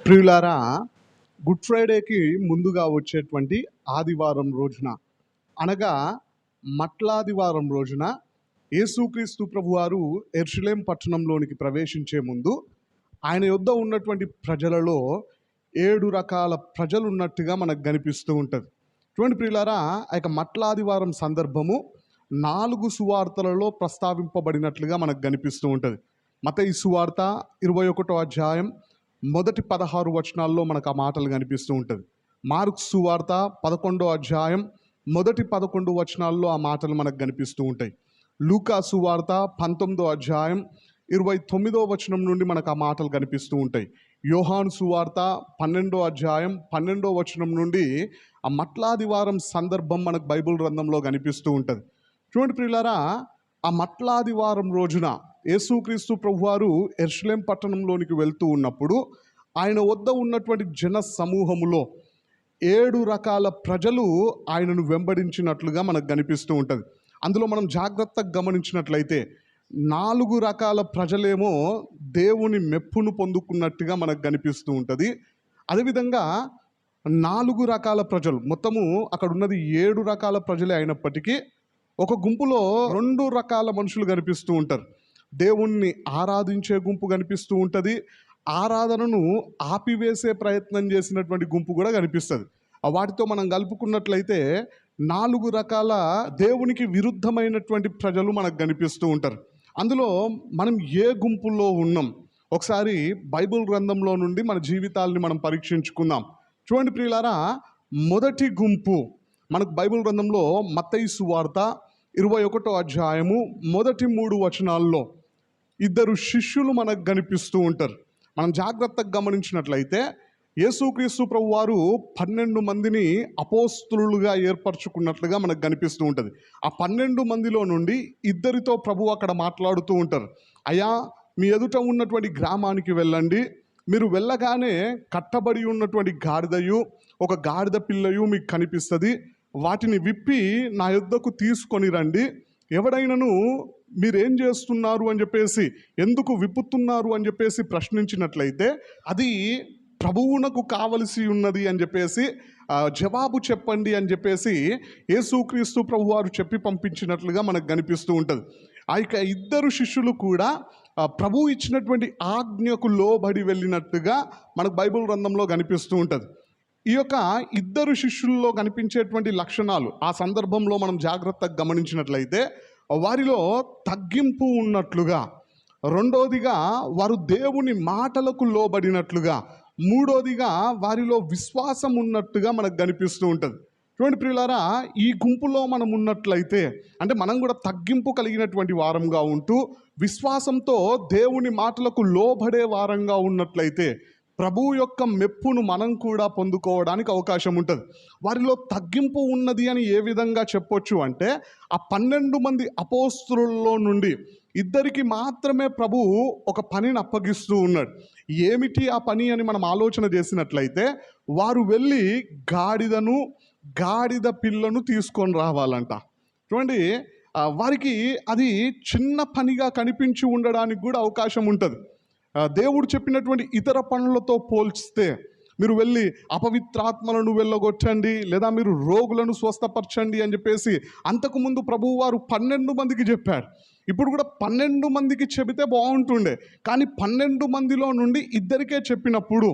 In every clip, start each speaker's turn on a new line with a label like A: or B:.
A: ప్రియులారా, గుడ్ ఫ్రైడేకి ముందుగా వచ్చేటువంటి ఆదివారం రోజున అనగా మట్లాదివారం రోజున యేసుక్రీస్తు ప్రభువారు యెరూషలేము పట్టణంలోనికి ప్రవేశించే ముందు ఆయన యొద్ద ఉన్నటువంటి ప్రజలలో 7 రకాల ప్రజలు ఉన్నట్టుగా మనకు కనిపిస్తూ ఉంటుంది. చూడండి ప్రియులారా, ఆ యొక్క మట్లాదివారం సందర్భము 4 సువార్తలలో ప్రస్తావింపబడినట్లుగా మనకు కనిపిస్తూ ఉంటుంది. మత్తయి సువార్త 21వ అధ్యాయం మొదటి 16 వచనాల్లో మనకు ఆ మాటలు కనిపిస్తూ ఉంటుంది. మార్కు సువార్త 11వ అధ్యాయం మొదటి 11 వచనాల్లో ఆ మాటలు మనకు కనిపిస్తూ ఉంటాయి. లూకా సువార్త 19వ అధ్యాయం 29వ వచనం నుండి మనకు ఆ మాటలు కనిపిస్తూ ఉంటాయి. యోహాను సువార్త 12వ అధ్యాయం 12వ వచనం నుండి ఆ మట్లాదివారం సందర్భం మనకు బైబిల్ గ్రంథంలో కనిపిస్తూ ఉంటుంది. చూడండి ప్రియులారా, ఆ మట్లాదివారం రోజున యేసుక్రీస్తు ప్రభువారు యెరూషలేము పట్టణంలోనికి వెళ్తూ ఉన్నప్పుడు ఆయన వద్ద ఉన్నటువంటి జన సమూహములో 7 రకాల ప్రజలు ఆయనను వెంబడించినట్లుగా మనకు కనిపిస్తూ ఉంటుంది. అందులో మనం జాగ్రత్తగా గమనించినట్లయితే 4 రకాల ప్రజలేమో దేవుని మెప్పును పొందుకున్నట్టుగా మనకు కనిపిస్తూ ఉంటుంది. అదేవిధంగా 4 రకాల ప్రజలు, మొత్తము అక్కడ ఉన్నది 7 రకాల ప్రజలే అయినప్పటికీ ఒక గుంపులో 2 రకాల మనుషులు కనిపిస్తూ ఉంటారు. దేవుణ్ణి ఆరాధించే గుంపు కనిపిస్తూ ఉంటుంది, ఆరాధనను ఆపివేసే ప్రయత్నం చేసినటువంటి గుంపు కూడా కనిపిస్తుంది. వాటితో మనం కలుపుకున్నట్లయితే 4 రకాల దేవునికి విరుద్ధమైనటువంటి ప్రజలు మనకు కనిపిస్తూ ఉంటారు. అందులో మనం ఏ గుంపుల్లో ఉన్నాం ఒకసారి బైబిల్ గ్రంథంలో నుండి మన జీవితాలని మనం పరీక్షించుకుందాం. చూడండి ప్రియులారా, మొదటి గుంపు మనకు బైబిల్ గ్రంథంలో మత్తయి సువార్త 21వ అధ్యాయము మొదటి 3 వచనాల్లో 2 శిష్యులు మనకు కనిపిస్తూ ఉంటారు. మనం జాగ్రత్తగా గమనించినట్లయితే యేసుక్రీస్తు ప్రభువారు 12 మందిని అపోస్తులుగా ఏర్పరచుకున్నట్లుగా మనకు కనిపిస్తూ ఉంటుంది. ఆ 12 మందిలో నుండి 2తో ప్రభు అక్కడ మాట్లాడుతూ ఉంటారు. అయ్యా, మీ ఎదుట ఉన్నటువంటి గ్రామానికి వెళ్ళండి, మీరు వెళ్ళగానే కట్టబడి ఉన్నటువంటి గాడిదయు ఒక గాడిద పిల్లయు మీకు కనిపిస్తుంది, వాటిని విప్పి నా యొద్దకు తీసుకొని రండి. ఎవడైనను మీరేం చేస్తున్నారు అని చెప్పేసి, ఎందుకు విప్పుతున్నారు అని చెప్పేసి ప్రశ్నించినట్లయితే అది ప్రభువునకు కావలసి ఉన్నది అని చెప్పేసి జవాబు చెప్పండి అని చెప్పేసి యేసుక్రీస్తు ప్రభువారు చెప్పి పంపించినట్లుగా మనకు కనిపిస్తూ ఉంటుంది. ఆ యొక్క 2 శిష్యులు కూడా ప్రభువు ఇచ్చినటువంటి ఆజ్ఞకు లోబడి వెళ్ళినట్టుగా మనకు బైబిల్ గ్రంథంలో కనిపిస్తూ ఉంటుంది. ఈ యొక్క 2 శిష్యుల్లో కనిపించేటువంటి లక్షణాలు ఆ సందర్భంలో మనం జాగ్రత్తగా గమనించినట్లయితే వారిలో తగ్గింపు ఉన్నట్లుగా, రెండోదిగా వారు దేవుని మాటలకు లోబడినట్లుగా, మూడోదిగా వారిలో విశ్వాసం ఉన్నట్టుగా మనకు కనిపిస్తూ ఉంటుంది. చూడండి ప్రియులారా, ఈ గుంపులో మనం ఉన్నట్లయితే అంటే మనం కూడా తగ్గింపు కలిగినటువంటి వారంగా ఉంటూ విశ్వాసంతో దేవుని మాటలకు లోబడే వారంగా ఉన్నట్లయితే ప్రభువు యొక్క మెప్పును మనం కూడా పొందుకోవడానికి అవకాశం ఉంటుంది. వారిలో తగ్గింపు ఉన్నది అని ఏ విధంగా చెప్పొచ్చు అంటే, ఆ 12 మంది అపోస్తులుల్లో నుండి 2కి మాత్రమే ప్రభువు ఒక పనిని అప్పగిస్తూ ఉన్నాడు. ఏమిటి ఆ పని అని మనం ఆలోచన చేసినట్లయితే, వారు వెళ్ళి గాడిదను గాడిద పిల్లను తీసుకొని రావాలంట. చూడండి, వారికి అది చిన్న పనిగా కనిపించి ఉండడానికి కూడా అవకాశం ఉంటుంది. దేవుడు చెప్పినటువంటి ఇతర పనులతో పోల్చితే మీరు వెళ్ళి అపవిత్రాత్మలను వెళ్ళగొట్టండి, లేదా మీరు రోగులను స్వస్థపరచండి అని చెప్పేసి అంతకుముందు ప్రభువు వారు 12 మందికి చెప్పారు. ఇప్పుడు కూడా 12 మందికి చెబితే బాగుంటుండే, కానీ 12 మందిలో నుండి 2కే చెప్పినప్పుడు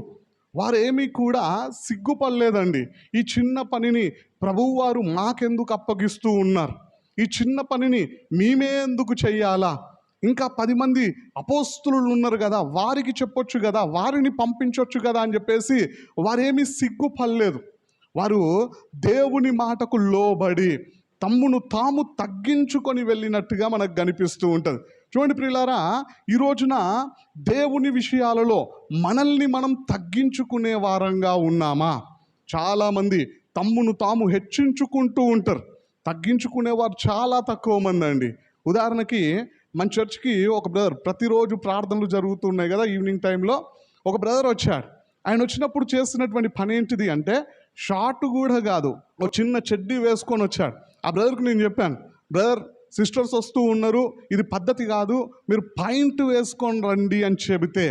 A: వారేమీ కూడా సిగ్గుపడలేదండి. ఈ చిన్న పనిని ప్రభువు వారు మాకెందుకు అప్పగిస్తూ ఉన్నారు, ఈ చిన్న పనిని మేమే ఎందుకు చెయ్యాలా, ఇంకా 10 మంది అపోస్తులు ఉన్నారు కదా, వారికి చెప్పొచ్చు కదా, వారిని పంపించవచ్చు కదా అని చెప్పేసి వారేమీ సిగ్గుపడలేదు. వారు దేవుని మాటకు లోబడి తమ్మును తాము తగ్గించుకొని వెళ్ళినట్టుగా మనకు కనిపిస్తూ ఉంటుంది. చూడండి ప్రియులారా, ఈ రోజున దేవుని విషయాలలో మనల్ని మనం తగ్గించుకునే వారంగా ఉన్నామా? చాలామంది తమ్మును తాము హెచ్చించుకుంటూ ఉంటారు, తగ్గించుకునేవారు చాలా తక్కువ మంది అండి. ఉదాహరణకి మన చర్చ్కి ఒక బ్రదర్, ప్రతిరోజు ప్రార్థనలు జరుగుతున్నాయి కదా ఈవినింగ్ టైంలో, ఒక బ్రదర్ వచ్చాడు. ఆయన వచ్చినప్పుడు చేస్తున్నటువంటి పని ఏంటిది అంటే, షార్ట్ కూడా కాదు, ఒక చిన్న చెడ్డీ వేసుకొని వచ్చాడు. ఆ బ్రదర్కి నేను చెప్పాను, బ్రదర్ సిస్టర్స్ వస్తూ ఉన్నారు, ఇది పద్ధతి కాదు, మీరు పాయింట్ వేసుకొని రండి అని చెబితే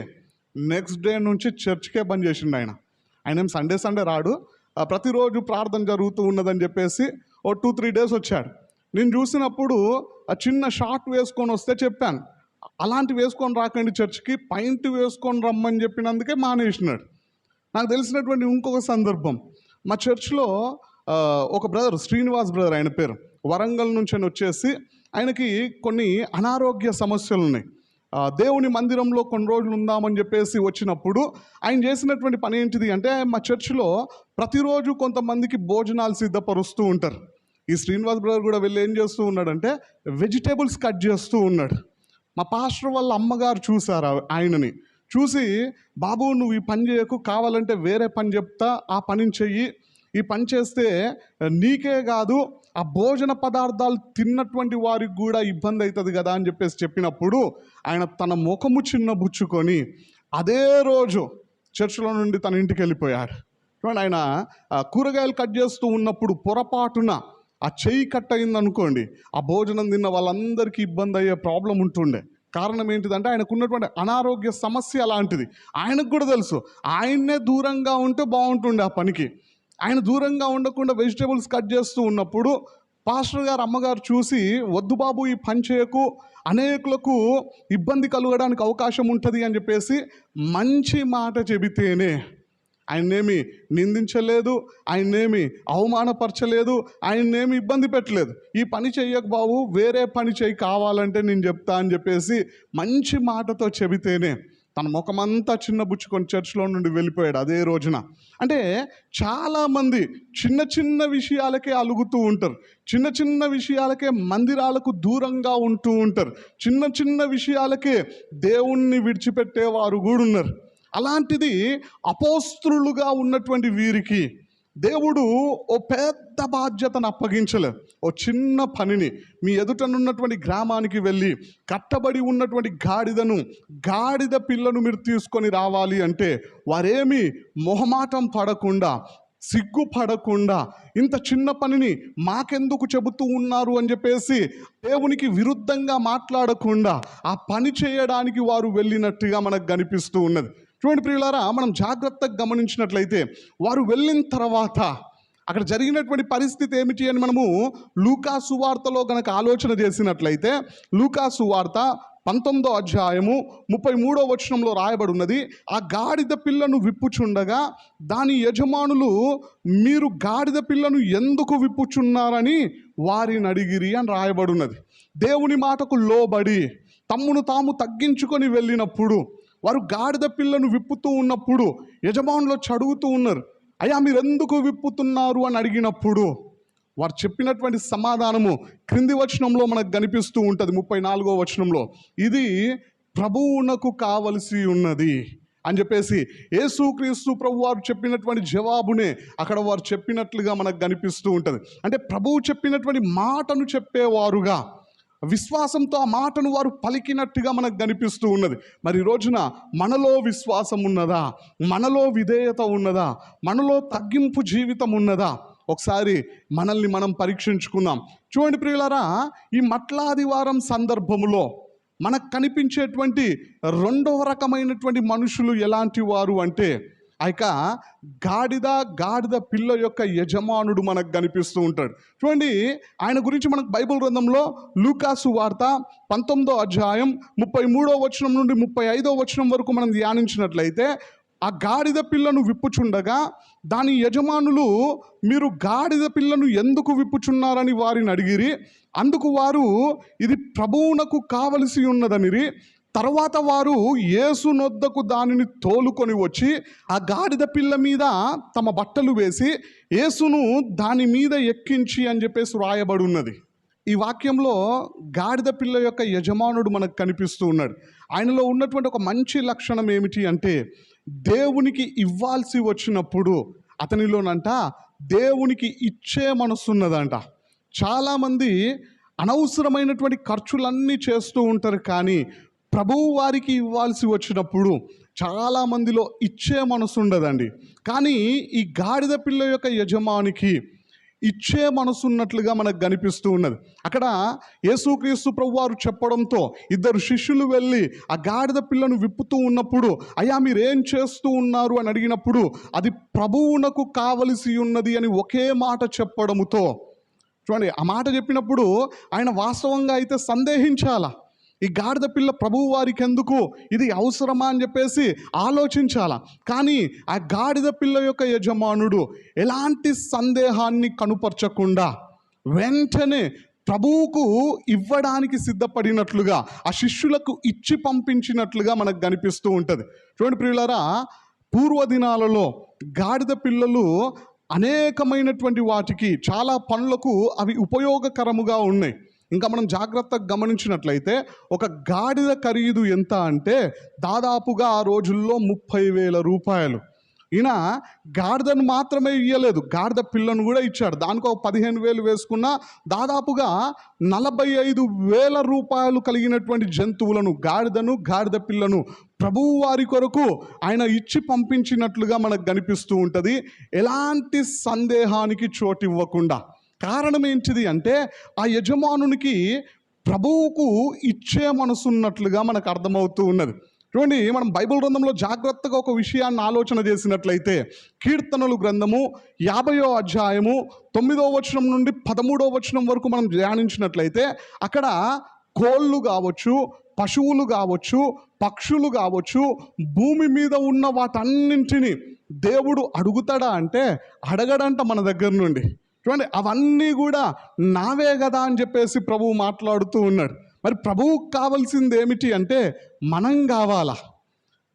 A: నెక్స్ట్ డే నుంచి చర్చ్కే బంద్ చేసిండు ఆయన. ఆయన ఏం సండే రాడు, ప్రతిరోజు ప్రార్థన జరుగుతూ ఉన్నదని చెప్పేసి 2-3 డేస్ వచ్చాడు. నేను చూసినప్పుడు ఆ చిన్న షార్ట్ వేసుకొని వస్తే చెప్పాను, అలాంటి వేసుకొని రాకండి చర్చ్కి, పైంట్ వేసుకొని రమ్మని చెప్పినందుకే మానేసినాడు. నాకు తెలిసినటువంటి ఇంకొక సందర్భం, మా చర్చ్లో ఒక బ్రదర్, శ్రీనివాస్ బ్రదర్ ఆయన పేరు, వరంగల్ నుంచి అని వచ్చేసి ఆయనకి కొన్ని అనారోగ్య సమస్యలు ఉన్నాయి. దేవుని మందిరంలో కొన్ని రోజులు ఉందామని చెప్పేసి వచ్చినప్పుడు ఆయన చేసినటువంటి పని ఏంటిది అంటే, మా చర్చ్లో ప్రతిరోజు కొంతమందికి భోజనాలు సిద్ధపరుస్తూ ఉంటారు. ఈ శ్రీనివాస్ బ్రదర్ కూడా వెళ్ళి ఏం చేస్తూ ఉన్నాడంటే వెజిటేబుల్స్ కట్ చేస్తూ ఉన్నాడు. మా పాస్టర్ వాళ్ళ అమ్మగారు చూసారు ఆయనని, చూసి బాబు నువ్వు ఈ పని చేయకు, కావాలంటే వేరే పని చెప్తా, ఆ పనిని చెయ్యి, ఈ పని చేస్తే నీకే కాదు ఆ భోజన పదార్థాలు తిన్నటువంటి వారికి కూడా ఇబ్బంది అవుతుంది కదా అని చెప్పేసి చెప్పినప్పుడు ఆయన తన ముఖము చిన్నబుచ్చుకొని అదే రోజు చర్చిలో నుండి తన ఇంటికి వెళ్ళిపోయాడు. చూడండి, ఆయన కూరగాయలు కట్ చేస్తూ ఉన్నప్పుడు పొరపాటున ఆ చెయ్యి కట్ అయిందనుకోండి, ఆ భోజనం తిన్న వాళ్ళందరికీ ఇబ్బంది అయ్యే ప్రాబ్లం ఉంటుండే. కారణం ఏంటిదంటే ఆయనకు ఉన్నటువంటి అనారోగ్య సమస్య అలాంటిది. ఆయనకు కూడా తెలుసు, ఆయన్నే దూరంగా ఉంటే బాగుంటుండే ఆ పనికి. ఆయన దూరంగా ఉండకుండా వెజిటేబుల్స్ కట్ చేస్తూ ఉన్నప్పుడు పాస్టర్ గారు అమ్మగారు చూసి, వద్దు బాబు ఈ పని చేయకు, అనేకులకు ఇబ్బంది కలగడానికి అవకాశం ఉంటుంది అని చెప్పేసి మంచి మాట చెబితేనే, ఆయన్నేమి నిందించలేదు, ఆయన్నేమి అవమానపరచలేదు, ఆయన్నేమి ఇబ్బంది పెట్టలేదు. ఈ పని చెయ్యకు బాబు, వేరే పని చెయ్యి, కావాలంటే నేను చెప్తా అని చెప్పేసి మంచి మాటతో చెబితేనే తన ముఖమంతా చిన్నబుచ్చుకొని చర్చ్లో నుండి వెళ్ళిపోయాడు అదే రోజున. అంటే చాలామంది చిన్న చిన్న విషయాలకే అలుగుతూ ఉంటారు, చిన్న చిన్న విషయాలకే మందిరాలకు దూరంగా ఉంటూ ఉంటారు, చిన్న చిన్న విషయాలకే దేవుణ్ణి విడిచిపెట్టేవారు కూడా ఉన్నారు. అలాంటిది అపోస్తలులుగా ఉన్నటువంటి వీరికి దేవుడు ఓ పెద్ద బాధ్యతను అప్పగించలేదు. ఓ చిన్న పనిని, మీ ఎదుటనున్నటువంటి గ్రామానికి వెళ్ళి కట్టబడి ఉన్నటువంటి గాడిద పిల్లను మీరు తీసుకొని రావాలి అంటే వారేమి మొహమాటం పడకుండా, సిగ్గుపడకుండా, ఇంత చిన్న పనిని మాకెందుకు చెబుతూ ఉన్నారు అని చెప్పేసి దేవునికి విరుద్ధంగా మాట్లాడకుండా ఆ పని చేయడానికి వారు వెళ్ళినట్టుగా మనకు కనిపిస్తూ ఉన్నది. చూడండి ప్రియులారా, మనం జాగ్రత్తగా గమనించినట్లయితే వారు వెళ్ళిన తర్వాత అక్కడ జరిగినటువంటి పరిస్థితి ఏమిటి అని మనము లూకా సువార్తలో కనుక ఆలోచన చేసినట్లయితే, లూకా సువార్త 19వ అధ్యాయము 33వ వచనంలో రాయబడి ఉన్నది, ఆ గాడిద పిల్లను విప్పుచుండగా దాని యజమానులు మీరు గాడిద పిల్లను ఎందుకు విప్పుచున్నారని వారిని అడిగిరి అని రాయబడి ఉన్నది. దేవుని మాటకు లోబడి తమ్మును తాము తగ్గించుకొని వెళ్ళినప్పుడు, వారు గాడిద పిల్లను విప్పుతూ ఉన్నప్పుడు యజమానులు అడుగుతూ ఉన్నారు, అయ్యా మీరు ఎందుకు విప్పుతున్నారు అని అడిగినప్పుడు వారు చెప్పినటువంటి సమాధానము క్రింది వచనంలో మనకు కనిపిస్తూ ఉంటుంది. 34వ వచనంలో, ఇది ప్రభువునకు కావలసి ఉన్నది అని చెప్పేసి యేసుక్రీస్తు ప్రభు వారు చెప్పినటువంటి జవాబునే అక్కడ వారు చెప్పినట్లుగా మనకు కనిపిస్తూ ఉంటుంది. అంటే ప్రభువు చెప్పినటువంటి మాటను చెప్పేవారుగా, విశ్వాసంతో ఆ మాటను వారు పలికినట్టుగా మనకు కనిపిస్తూ ఉన్నది. మరి ఈ రోజున మనలో విశ్వాసం ఉన్నదా? మనలో విధేయత ఉన్నదా? మనలో తగ్గింపు జీవితం ఉన్నదా? ఒకసారి మనల్ని మనం పరీక్షించుకుందాం. చూడండి ప్రియులారా, ఈ మట్లాదివారం సందర్భములో మనకు కనిపించేటువంటి రెండవ రకమైనటువంటి మనుషులు ఎలాంటి వారు అంటే, ఇక గాడిద పిల్ల యొక్క యజమానుడు మనకు కనిపిస్తూ ఉంటాడు. చూడండి, ఆయన గురించి మనకు బైబిల్ గ్రంథంలో లూకా సువార్త 19వ అధ్యాయం 33వ వచనం నుండి 35వ వచనం వరకు మనం ధ్యానించినట్లయితే, ఆ గాడిద పిల్లను విప్పుచుండగా దాని యజమానులు మీరు గాడిద పిల్లను ఎందుకు విప్పుచున్నారని వారిని అడిగిరి. అందుకు వారు ఇది ప్రభువునకు కావలసి ఉన్నదనిరి. తర్వాత వారు యేసు నొద్దకు దానిని తోలుకొని వచ్చి ఆ గాడిద పిల్ల మీద తమ బట్టలు వేసి యేసును దాని మీద ఎక్కించి అని చెప్పేసి రాయబడి ఉన్నది. ఈ వాక్యంలో గాడిద పిల్ల యొక్క యజమానుడు మనకు కనిపిస్తూ ఉన్నాడు. ఆయనలో ఉన్నటువంటి ఒక మంచి లక్షణం ఏమిటి అంటే, దేవునికి ఇవ్వాల్సి వచ్చినప్పుడు అతనిలోనంట దేవునికి ఇచ్చే మనసున్నదంట. చాలామంది అనవసరమైనటువంటి ఖర్చులన్నీ చేస్తూ ఉంటారు, కానీ ప్రభువు వారికి ఇవ్వాల్సి వచ్చినప్పుడు చాలామందిలో ఇచ్చే మనసు ఉండదండి. కానీ ఈ గాడిద పిల్ల యొక్క యజమానికి ఇచ్చే మనసున్నట్లుగా మనకు కనిపిస్తూ ఉన్నది. అక్కడ యేసుక్రీస్తు ప్రభువారు చెప్పడంతో ఇద్దరు శిష్యులు వెళ్ళి ఆ గాడిద పిల్లను విప్పుతూ ఉన్నప్పుడు, అయ్యా మీరేం చేస్తూ ఉన్నారు అని అడిగినప్పుడు, అది ప్రభువునకు కావలసి ఉన్నది అని ఒకే మాట చెప్పడముతో, చూడండి ఆ మాట చెప్పినప్పుడు ఆయన వాస్తవంగా అయితే సందేహించాలా, ఈ గాడిద పిల్ల ప్రభువు వారికి ఎందుకు, ఇది అవసరమా అని చెప్పేసి ఆలోచించాల. కానీ ఆ గాడిద పిల్ల యొక్క యజమానుడు ఎలాంటి సందేహాన్ని కనుపరచకుండా వెంటనే ప్రభువుకు ఇవ్వడానికి సిద్ధపడినట్లుగా, ఆ శిష్యులకు ఇచ్చి పంపించినట్లుగా మనకు కనిపిస్తూ ఉంటుంది. చూడండి ప్రియులారా, పూర్వదినాలలో గాడిద పిల్లలు అనేకమైనటువంటి వాటికి, చాలా పనులకు అవి ఉపయోగకరముగా ఉన్నాయి. ఇంకా మనం జాగ్రత్తగా గమనించినట్లయితే ఒక గాడిద ఖరీదు ఎంత అంటే దాదాపుగా ఆ రోజుల్లో 30,000 రూపాయలు. ఈయన గాడిదను మాత్రమే ఇయ్యలేదు, గాడిద పిల్లను కూడా ఇచ్చాడు. దానికి ఒక 15,000 వేసుకున్నా దాదాపుగా 45,000 రూపాయలు కలిగినటువంటి జంతువులను, గాడిదను, గాడిద పిల్లను ప్రభువు వారి కొరకు ఆయన ఇచ్చి పంపించినట్లుగా మనకు కనిపిస్తూ ఉంటుంది, ఎలాంటి సందేహానికి చోటు ఇవ్వకుండా. కారణం ఏంటిది అంటే ఆ యజమానునికి ప్రభువుకు ఇచ్చే మనసున్నట్లుగా మనకు అర్థమవుతూ ఉన్నది. చూడండి, మనం బైబిల్ గ్రంథంలో జాగ్రత్తగా ఒక విషయాన్ని ఆలోచన చేసినట్లయితే, కీర్తనలు గ్రంథము 50వ అధ్యాయము 9వ వచనం నుండి 13వ వచనం వరకు మనం ధ్యానించినట్లయితే, అక్కడ కోళ్ళు కావచ్చు, పశువులు కావచ్చు, పక్షులు కావచ్చు, భూమి మీద ఉన్న వాటన్నింటినీ దేవుడు అడుగుతాడా అంటే అడగడంట మన దగ్గర నుండి. చూడండి, అవన్నీ కూడా నావే కదా అని చెప్పేసి ప్రభువు మాట్లాడుతూ ఉన్నాడు. మరి ప్రభువుకు కావాల్సింది ఏమిటి అంటే మనం కావాలా.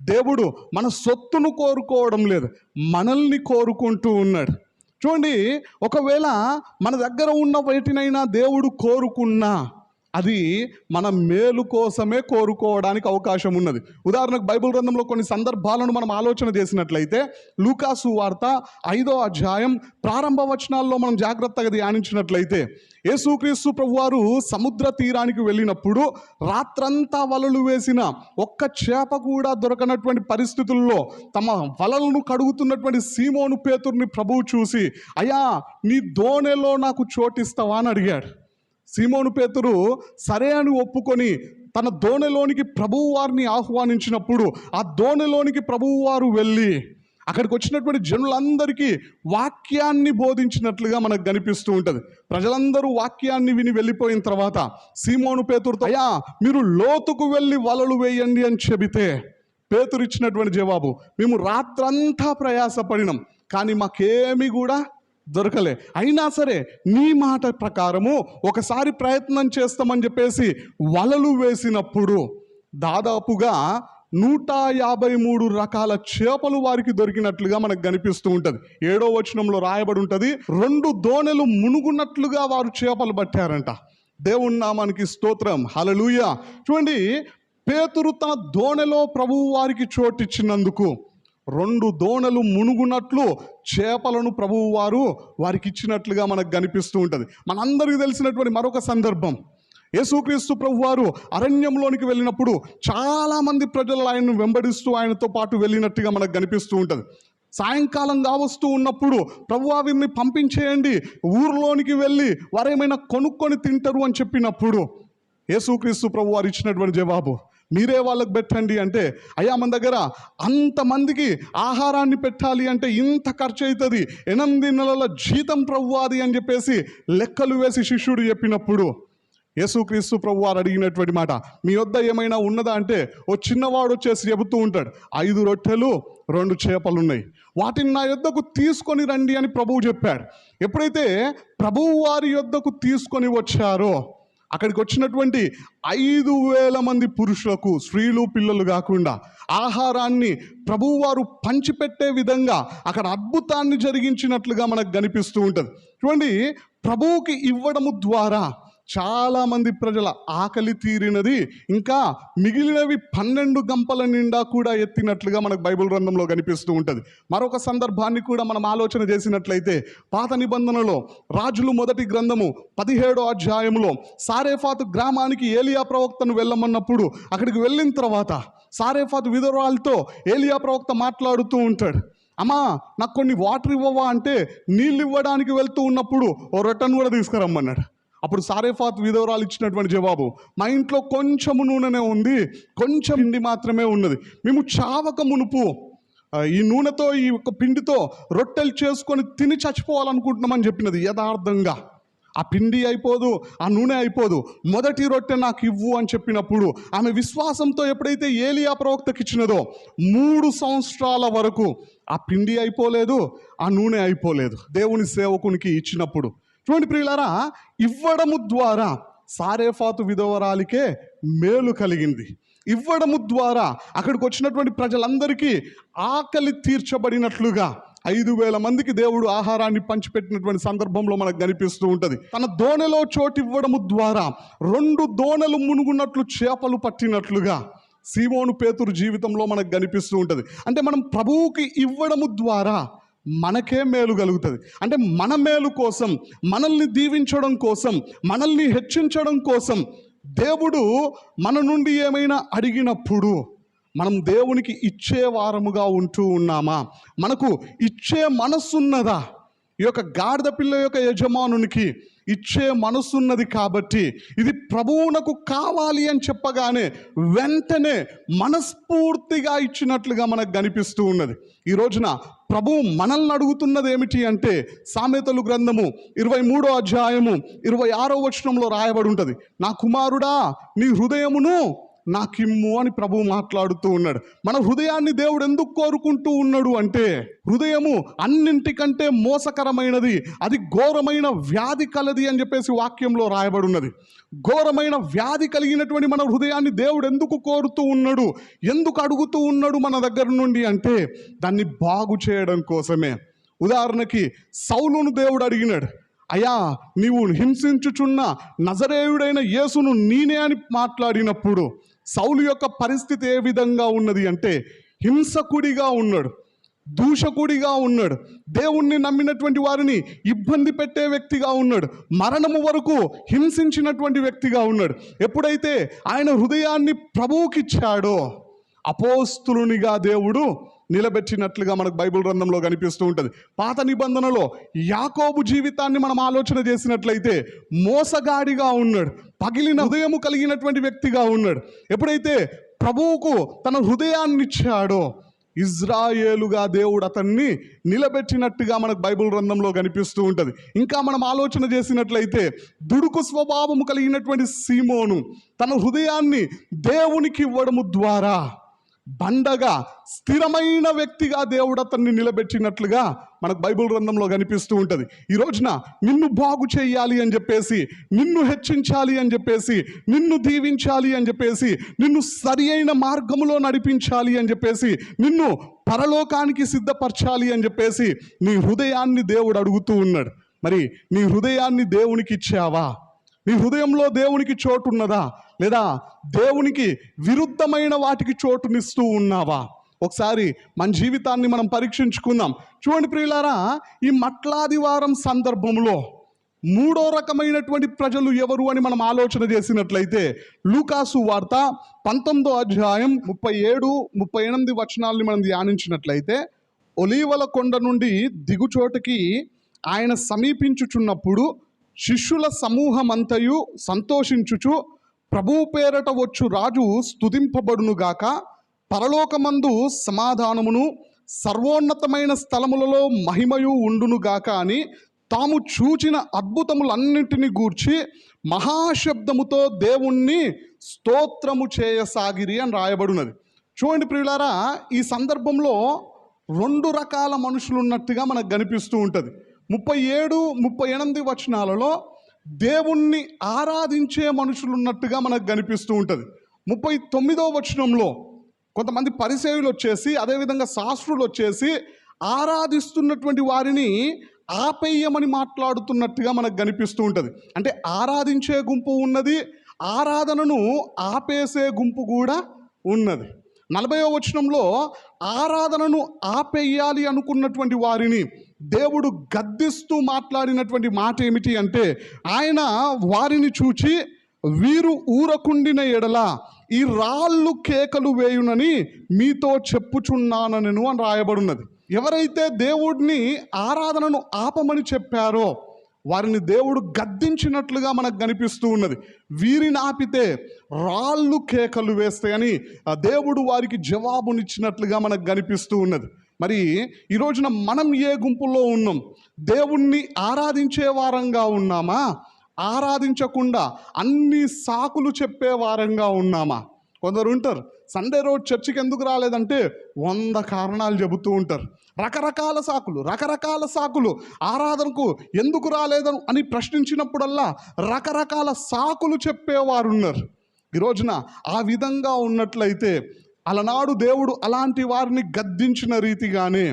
A: దేవుడు మన సొత్తును కోరుకోవడం లేదు, మనల్ని కోరుకుంటూ ఉన్నాడు. చూడండి, ఒకవేళ మన దగ్గర ఉన్న వాటినైనా దేవుడు కోరుకున్నా అది మన మేలు కోసమే కోరుకోవడానికి అవకాశం ఉన్నది. ఉదాహరణకు బైబిల్ గ్రంథంలో కొన్ని సందర్భాలను మనం ఆలోచన చేసినట్లయితే, లూకాసు వార్త 5వ అధ్యాయం ప్రారంభ వచనాల్లో మనం జాగ్రత్తగా ధ్యానించినట్లయితే, యేసుక్రీస్తు ప్రభువారు సముద్ర తీరానికి వెళ్ళినప్పుడు రాత్రంతా వలలు వేసిన ఒక్క చేప కూడా దొరకనటువంటి పరిస్థితుల్లో తమ వలలను కడుగుతున్నటువంటి సీమోను పేతురుని ప్రభువు చూసి, అయ్యా నీ దోణిలో నాకు చోటిస్తావా అని అడిగాడు. సీమోను పేతురు సరే అని ఒప్పుకొని తన దోణిలోనికి ప్రభువు వారిని ఆహ్వానించినప్పుడు ఆ దోణిలోనికి ప్రభువు వారు వెళ్ళి అక్కడికి వచ్చినటువంటి జనులందరికీ వాక్యాన్ని బోధించినట్లుగా మనకు కనిపిస్తూ ఉంటుంది. ప్రజలందరూ వాక్యాన్ని విని వెళ్ళిపోయిన తర్వాత సీమోను పేతురుతో, అయ్యా మీరు లోతుకు వెళ్ళి వలలు వేయండి అని చెబితే, పేతురు ఇచ్చినటువంటి జవాబు, మేము రాత్రంతా ప్రయాసపడినాం కానీ మాకేమీ కూడా దొరకలే, అయినా సరే నీ మాట ప్రకారము ఒకసారి ప్రయత్నం చేస్తామని చెప్పేసి వలలు వేసినప్పుడు దాదాపుగా 153 రకాల చేపలు వారికి దొరికినట్లుగా మనకు కనిపిస్తూ ఉంటుంది. 7వ వచనంలో రాయబడి ఉంటుంది, 2 దోణెలు మునుగున్నట్లుగా వారు చేపలు పట్టారంట. దేవుని నామానికి స్తోత్రం, హల్లెలూయా. చూడండి, పేతురు తన దోణెలో ప్రభువు వారికి చోటిచ్చినందుకు 2 దోణలు మునుగునట్లు చేపలను ప్రభువు వారు వారికి ఇచ్చినట్లుగా మనకు కనిపిస్తూ ఉంటుంది. మనందరికీ తెలిసినటువంటి మరొక సందర్భం, యేసుక్రీస్తు ప్రభువారు అరణ్యంలోనికి వెళ్ళినప్పుడు చాలామంది ప్రజలు ఆయనను వెంబడిస్తూ ఆయనతో పాటు వెళ్ళినట్టుగా మనకు కనిపిస్తూ ఉంటుంది. సాయంకాలం కావస్తూ ఉన్నప్పుడు ప్రభువా వీరిని పంపించేయండి, ఊర్లోనికి వెళ్ళి వారేమైనా కొనుక్కొని తింటారు అని చెప్పినప్పుడు యేసుక్రీస్తు ప్రభువారు ఇచ్చినటువంటి జవాబు, మీరే వాళ్ళకు పెట్టండి అంటే, అయ్యా మన దగ్గర అంతమందికి ఆహారాన్ని పెట్టాలి అంటే ఇంత ఖర్చు అవుతుంది, 8 నెలల జీతం ప్రభువాది అని చెప్పేసి లెక్కలు వేసి శిష్యుడు చెప్పినప్పుడు యేసుక్రీస్తు ప్రభువారు అడిగినటువంటి మాట, మీ వద్ద ఏమైనా ఉన్నదా అంటే, ఓ చిన్నవాడు వచ్చేసి చెబుతూ ఉంటాడు, 5 రొట్టెలు 2 చేపలు ఉన్నాయి, వాటిని నా యొద్దకు తీసుకొని రండి అని ప్రభువు చెప్పాడు. ఎప్పుడైతే ప్రభువు వారి యొద్దకు తీసుకొని వచ్చారో అక్కడికి వచ్చినటువంటి 5,000 మంది పురుషులకు, స్త్రీలు పిల్లలు కాకుండా ఆహారాన్ని ప్రభువు వారు పంచిపెట్టే విధంగా అక్కడ అద్భుతాన్ని జరిగించినట్లుగా మనకు కనిపిస్తూ ఉంటుంది. చూడండి, ప్రభువుకి ఇవ్వడము ద్వారా చాలామంది ప్రజల ఆకలి తీరినది, ఇంకా మిగిలినవి 12 గంపల నిండా కూడా ఎత్తినట్లుగా మనకు బైబిల్ గ్రంథంలో కనిపిస్తూ ఉంటుంది. మరొక సందర్భాన్ని కూడా మనం ఆలోచన చేసినట్లయితే, పాత నిబంధనలో రాజులు మొదటి గ్రంథము 17వ అధ్యాయంలో సారేఫాతు గ్రామానికి ఏలియా ప్రవక్తను వెళ్ళమన్నప్పుడు అక్కడికి వెళ్ళిన తర్వాత సారేఫాతు విధవరాలతో ఏలియా ప్రవక్త మాట్లాడుతూ ఉంటాడు. అమ్మా నాకు కొన్ని వాటర్ ఇవ్వవా అంటే నీళ్ళు ఇవ్వడానికి వెళ్తూ ఉన్నప్పుడు ఓ రొట్టెను కూడా తీసుకురమ్మన్నాడు. అప్పుడు సారేఫాత్ విధవరాలు ఇచ్చినటువంటి జవాబు, మా ఇంట్లో కొంచెము నూనెనే ఉంది, కొంచెం పిండి మాత్రమే ఉన్నది, మేము చావక మునుపు ఈ నూనెతో ఈ యొక్క పిండితో రొట్టెలు చేసుకొని తిని చచ్చిపోవాలనుకుంటున్నామని చెప్పినది. యథార్థంగా ఆ పిండి అయిపోదు, ఆ నూనె అయిపోదు, మొదటి రొట్టె నాకు ఇవ్వు అని చెప్పినప్పుడు ఆమె విశ్వాసంతో ఎప్పుడైతే ఏలియా ప్రవక్తకి ఇచ్చినదో 3 సంవత్సరాల వరకు ఆ పిండి అయిపోలేదు, ఆ నూనె అయిపోలేదు దేవుని సేవకునికి ఇచ్చినప్పుడు. చూడండి ప్రియులారా, ఇవ్వడము ద్వారా సారేఫాతు విధవరాలికే మేలు కలిగింది. ఇవ్వడము ద్వారా అక్కడికి వచ్చినటువంటి ప్రజలందరికీ ఆకలి తీర్చబడినట్లుగా 5,000 మందికి దేవుడు ఆహారాన్ని పంచిపెట్టినటువంటి సందర్భంలో మనకు కనిపిస్తూ ఉంటుంది. తన దోణెలో చోటు ఇవ్వడము ద్వారా 2 దోణెలు మునుగున్నట్లు చేపలు పట్టినట్లుగా సీమోను పేతురు జీవితంలో మనకు కనిపిస్తూ ఉంటుంది. అంటే మనం ప్రభువుకి ఇవ్వడము ద్వారా మనకే మేలు కలుగుతుంది. అంటే మన మేలు కోసం, మనల్ని దీవించడం కోసం, మనల్ని హెచ్చించడం కోసం దేవుడు మన నుండి ఏమైనా అడిగినప్పుడు మనం దేవునికి ఇచ్చే వారముగా ఉంటూ ఉన్నామా? మనకు ఇచ్చే మనస్సున్నదా? ఈ యొక్క గాడిద పిల్ల యొక్క యజమానునికి ఇచ్చే మనసున్నది కాబట్టి ఇది ప్రభువునకు కావాలి అని చెప్పగానే వెంటనే మనస్ఫూర్తిగా ఇచ్చినట్లుగా మనకు కనిపిస్తూ ఉన్నది. ఈ రోజున ప్రభువు మనల్ని అడుగుతున్నది ఏమిటి అంటే, సామెతలు గ్రంథము 23వ అధ్యాయము 26వ వచనంలో రాయబడి ఉంటుంది, నా కుమారుడా నీ హృదయమును నాకిమ్ము అని ప్రభువు మాట్లాడుతూ ఉన్నాడు. మన హృదయాన్ని దేవుడు ఎందుకు కోరుకుంటూ ఉన్నాడు అంటే, హృదయము అన్నింటికంటే మోసకరమైనది, అది ఘోరమైన వ్యాధి కలది అని చెప్పేసి వాక్యంలో రాయబడి ఉన్నది. ఘోరమైన వ్యాధి కలిగినటువంటి మన హృదయాన్ని దేవుడు ఎందుకు కోరుతూ ఉన్నాడు, ఎందుకు అడుగుతూ ఉన్నాడు మన దగ్గర నుండి అంటే, దాన్ని బాగు చేయడం కోసమే. ఉదాహరణకి సౌలును దేవుడు అడిగినాడు, అయ్యా నీవు హింసించుచున్న నజరేయుడైన యేసును నేనే అని మాట్లాడినప్పుడు సౌలు యొక్క పరిస్థితి ఏ విధంగా ఉన్నది అంటే, హింసకుడిగా ఉన్నాడు, దూషకుడిగా ఉన్నాడు, దేవుణ్ణి నమ్మినటువంటి వారిని ఇబ్బంది పెట్టే వ్యక్తిగా ఉన్నాడు, మరణము వరకు హింసించినటువంటి వ్యక్తిగా ఉన్నాడు. ఎప్పుడైతే ఆయన హృదయాన్ని ప్రభువుకిచ్చాడో అపోస్తులునిగా దేవుడు నిలబెట్టినట్లుగా మనకు బైబిల్ గ్రంథంలో కనిపిస్తూ ఉంటుంది. పాత నిబంధనలో యాకోబు జీవితాన్ని మనం ఆలోచన చేసినట్లయితే మోసగాడిగా ఉన్నాడు, పగిలిన హృదయము కలిగినటువంటి వ్యక్తిగా ఉన్నాడు. ఎప్పుడైతే ప్రభువుకు తన హృదయాన్ని ఇచ్చాడో ఇజ్రాయేలుగా దేవుడు అతన్ని నిలబెట్టినట్టుగా మనకు బైబిల్ గ్రంథంలో కనిపిస్తూ ఉంటుంది. ఇంకా మనం ఆలోచన చేసినట్లయితే దుడుకు స్వభావము కలిగినటువంటి సీమోను తన హృదయాన్ని దేవునికి ఇవ్వడము ద్వారా బండగా స్థిరమైన వ్యక్తిగా దేవుడు అతన్ని నిలబెట్టినట్లుగా మనకు బైబిల్ గ్రంథంలో కనిపిస్తూ ఉంటుంది. ఈ రోజున నిన్ను బాగు చేయాలి అని చెప్పేసి, నిన్ను హెచ్చించాలి అని చెప్పేసి, నిన్ను దీవించాలి అని చెప్పేసి, నిన్ను సరి అయిన మార్గములో నడిపించాలి అని చెప్పేసి, నిన్ను పరలోకానికి సిద్ధపరచాలి అని చెప్పేసి నీ హృదయాన్ని దేవుడు అడుగుతూ ఉన్నాడు. మరి నీ హృదయాన్ని దేవునికి ఇచ్చావా? నీ హృదయంలో దేవునికి చోటు ఉన్నదా, లేదా దేవునికి విరుద్ధమైన వాటికి చోటునిస్తూ ఉన్నావా? ఒకసారి మన జీవితాన్ని మనం పరీక్షించుకుందాం. చూడండి ప్రియులారా, ఈ మట్లాదివారం సందర్భంలో 3వ రకమైనటువంటి ప్రజలు ఎవరు అని మనం ఆలోచన చేసినట్లయితే, లూకాసు వార్త 19వ అధ్యాయం 37-38 వచనాలని మనం ధ్యానించినట్లయితే, ఒలీవల కొండ నుండి దిగుచోటికి ఆయన సమీపించుచున్నప్పుడు శిష్యుల సమూహమంతయు సంతోషించుచు, ప్రభువు పేరట వచ్చు రాజు స్తుతింపబడునుగాక, పరలోకమందు సమాధానమును సర్వోన్నతమైన స్థలములలో మహిమయు ఉండునుగాక అని తాము చూచిన అద్భుతములన్నింటినీ గూర్చి మహాశబ్దముతో దేవుణ్ణి స్తోత్రము చేయసాగిరి అని రాయబడినది. చూడండి ప్రియులారా, ఈ సందర్భంలో 2 రకాల మనుషులు ఉన్నట్టుగా మనకు కనిపిస్తూ ఉంటుంది. 37-38 వచనాలలో దేవుణ్ణి ఆరాధించే మనుషులు ఉన్నట్టుగా మనకు కనిపిస్తూ ఉంటుంది. 39వ వచనంలో కొంతమంది పరిసేయులు వచ్చేసి, అదేవిధంగా శాస్త్రులు వచ్చేసి ఆరాధిస్తున్నటువంటి వారిని ఆపేయమని మాట్లాడుతున్నట్టుగా మనకు కనిపిస్తూ ఉంటుంది. అంటే ఆరాధించే గుంపు ఉన్నది, ఆరాధనను ఆపేసే గుంపు కూడా ఉన్నది. 40వ వచనంలో ఆరాధనను ఆపేయాలి అనుకున్నటువంటి వారిని దేవుడు గద్దిస్తూ మాట్లాడినటువంటి మాట ఏమిటి అంటే, ఆయన వారిని చూచి వీరు ఊరకుండిన ఎడల ఈ రాళ్ళు కేకలు వేయునని మీతో చెప్పుచున్నానను అని రాయబడినది. ఎవరైతే దేవుడిని ఆరాధనను ఆపమని చెప్పారో వారిని దేవుడు గద్దించినట్లుగా మనకు కనిపిస్తూ ఉన్నది. వీరిని ఆపితే రాళ్ళు కేకలు వేస్తాయని దేవుడు వారికి జవాబునిచ్చినట్లుగా మనకు కనిపిస్తూ ఉన్నది. మరి ఈ రోజున మనం ఏ గుంపులో ఉన్నాం? దేవుణ్ణి ఆరాధించే వారంగా ఉన్నామా, ఆరాధించకుండా అన్ని సాకులు చెప్పే వారంగా ఉన్నామా? కొందరు ఉంటారు, సండే రోజు చర్చికి ఎందుకు రాలేదంటే 100 కారణాలు చెబుతూ ఉంటారు. రకరకాల సాకులు ఆరాధనకు ఎందుకు రాలేదని అని ప్రశ్నించినప్పుడల్లా రకరకాల సాకులు చెప్పేవారు ఉన్నారు. ఈ రోజున ఆ విధంగా ఉన్నట్లయితే అలనాడు దేవుడు అలాంటి వారిని గద్దించిన రీతిగానే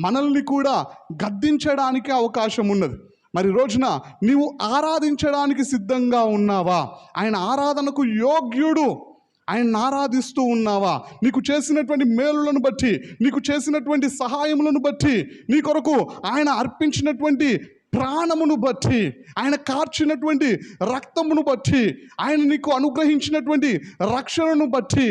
A: మనల్ని కూడా గద్దించడానికి అవకాశం ఉన్నది. మరి రోజున నీవు ఆరాధించడానికి సిద్ధంగా ఉన్నావా? ఆయన ఆరాధనకు యోగ్యుడు, ఆయన ఆరాధిస్తూ ఉన్నావా? నీకు చేసినటువంటి మేలులను బట్టి, నీకు చేసినటువంటి సహాయములను బట్టి, నీ కొరకు ఆయన అర్పించినటువంటి ప్రాణమును బట్టి, ఆయన కార్చినటువంటి రక్తమును బట్టి, ఆయన నీకు అనుగ్రహించినటువంటి రక్షణను బట్టి,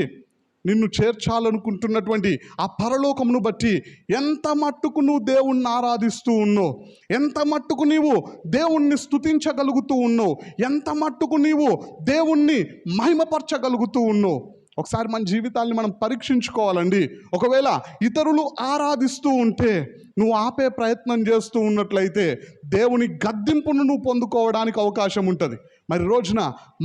A: నిన్ను చేర్చాలనుకుంటున్నటువంటి ఆ పరలోకమును బట్టి ఎంత మట్టుకు నువ్వు దేవుణ్ణి ఆరాధిస్తూ ఉన్నావు, ఎంత మట్టుకు నీవు దేవుణ్ణి స్తుతించగలుగుతూ ఉన్నావు, ఎంత మట్టుకు నీవు దేవుణ్ణి మహిమపరచగలుగుతూ ఉన్నావు. ఒకసారి మన జీవితాన్ని మనం పరీక్షించుకోవాలండి. ఒకవేళ ఇతరులు ఆరాధిస్తూ ఉంటే నువ్వు ఆపే ప్రయత్నం చేస్తూ ఉన్నట్లయితే దేవుని గద్దింపును నువ్వు పొందుకోవడానికి అవకాశం ఉంటుంది. మరి రోజున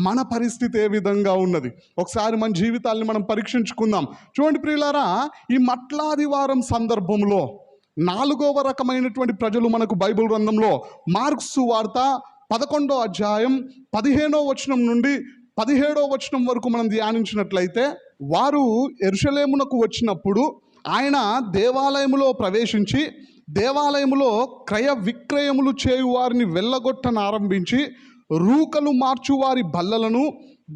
A: మన పరిస్థితి ఏ విధంగా ఉన్నది? ఒకసారి మన జీవితాన్ని మనం పరీక్షించుకుందాం. చూడండి ప్రియులారా, ఈ మట్లాదివారం సందర్భంలో 4వ రకమైనటువంటి ప్రజలు మనకు బైబిల్ గ్రంథంలో మార్కు సువార్త 11వ అధ్యాయం 15వ వచనం నుండి 17వ వచనం వరకు మనం ధ్యానించినట్లయితే, వారు యెరూషలేమునకు వచ్చినప్పుడు ఆయన దేవాలయములో ప్రవేశించి దేవాలయములో క్రయ విక్రయములు చేయువారిని వెళ్ళగొట్టనారంభించి రూకలు మార్చువారి బల్లలను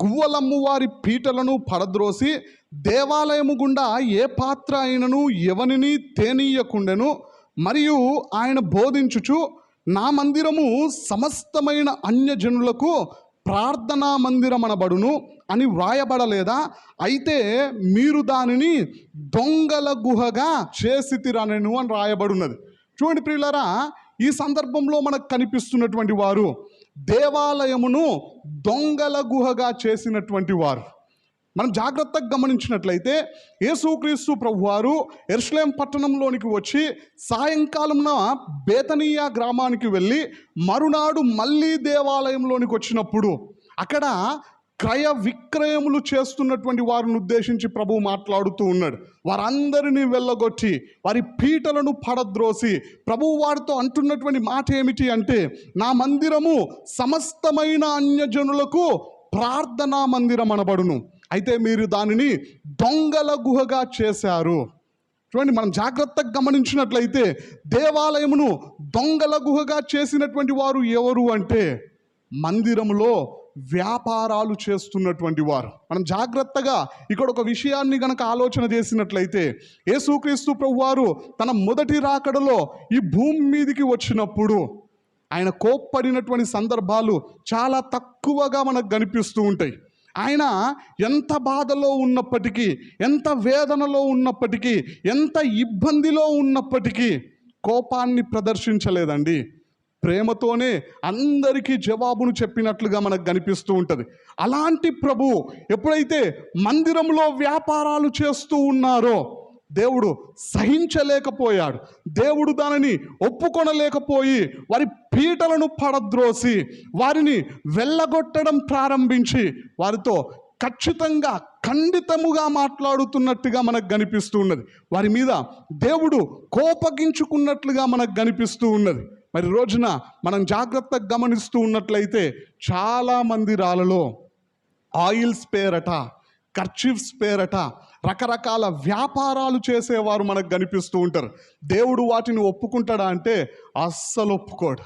A: గువ్వలమ్ము వారి పీటలను పడద్రోసి దేవాలయము గుండా ఏ పాత్ర అయినను ఎవనిని తేనీయకుండెను. మరియు ఆయన బోధించుచు, నా మందిరము సమస్తమైన అన్యజనులకు ప్రార్థనా మందిరమనబడును అని వ్రాయబడలేదా? అయితే మీరు దానిని దొంగల గుహగా చేసితిరనెను అని రాయబడున్నది. చూడండి ప్రియులారా, ఈ సందర్భంలో మనకు కనిపిస్తున్నటువంటి వారు దేవాలయమును దొంగల గుహగా చేసినటువంటి వారు. మనం జాగ్రత్తగా గమనించినట్లయితే యేసుక్రీస్తు ప్రభువారు యెరూషలేం పట్టణంలోనికి వచ్చి సాయంకాలంన బేతనీయ గ్రామానికి వెళ్ళి మరునాడు మళ్ళీ దేవాలయంలోనికి వచ్చినప్పుడు అక్కడ క్రయ విక్రయములు చేస్తున్నటువంటి వారిని ఉద్దేశించి ప్రభువు మాట్లాడుతూ ఉన్నాడు. వారందరినీ వెళ్ళగొట్టి వారి పీటలను పడద్రోసి ప్రభువు వారితో అంటున్నటువంటి మాట ఏమిటి అంటే, నా మందిరము సమస్తమైన అన్యజనులకు ప్రార్థనా మందిరం అనబడును, అయితే మీరు దానిని దొంగల గుహగా చేశారు. చూడండి, మనం జాగ్రత్తగా గమనించినట్లయితే దేవాలయమును దొంగల గుహగా చేసినటువంటి వారు ఎవరు అంటే మందిరములో వ్యాపారాలు చేస్తున్నటువంటి వారు. మనం జాగ్రత్తగా ఇక్కడ ఒక విషయాన్ని గనక ఆలోచన చేసినట్లయితే, యేసుక్రీస్తు ప్రభువారు తన మొదటి రాకడలో ఈ భూమి మీదికి వచ్చినప్పుడు ఆయన కోప్పడినటువంటి సందర్భాలు చాలా తక్కువగా మనకు కనిపిస్తూ ఉంటాయి. ఆయన ఎంత బాధలో ఉన్నప్పటికీ, ఎంత వేదనలో ఉన్నప్పటికీ, ఎంత ఇబ్బందిలో ఉన్నప్పటికీ కోపాన్ని ప్రదర్శించలేదండి. ప్రేమతోనే అందరికీ జవాబును చెప్పినట్లుగా మనకు కనిపిస్తూ ఉంటుంది. అలాంటి ప్రభు ఎప్పుడైతే మందిరంలో వ్యాపారాలు చేస్తూ ఉన్నారో దేవుడు సహించలేకపోయాడు. దేవుడు దానిని ఒప్పుకొనలేకపోయి వారి పీటలను పడద్రోసి వారిని వెళ్ళగొట్టడం ప్రారంభించి వారితో ఖచ్చితంగా ఖండితముగా మాట్లాడుతున్నట్టుగా మనకు కనిపిస్తూ ఉన్నది. వారి మీద దేవుడు కోపగించుకున్నట్లుగా మనకు కనిపిస్తూ ఉన్నది. మరి రోజున మనం జాగ్రత్తగా గమనిస్తూ ఉన్నట్లయితే చాలా మందిరాలలో ఆయిల్స్ పేరట, కర్చీఫ్స్ పేరట రకరకాల వ్యాపారాలు చేసేవారు మనకు కనిపిస్తూ ఉంటారు. దేవుడు వాటిని ఒప్పుకుంటాడా అంటే అస్సలు ఒప్పుకోడు.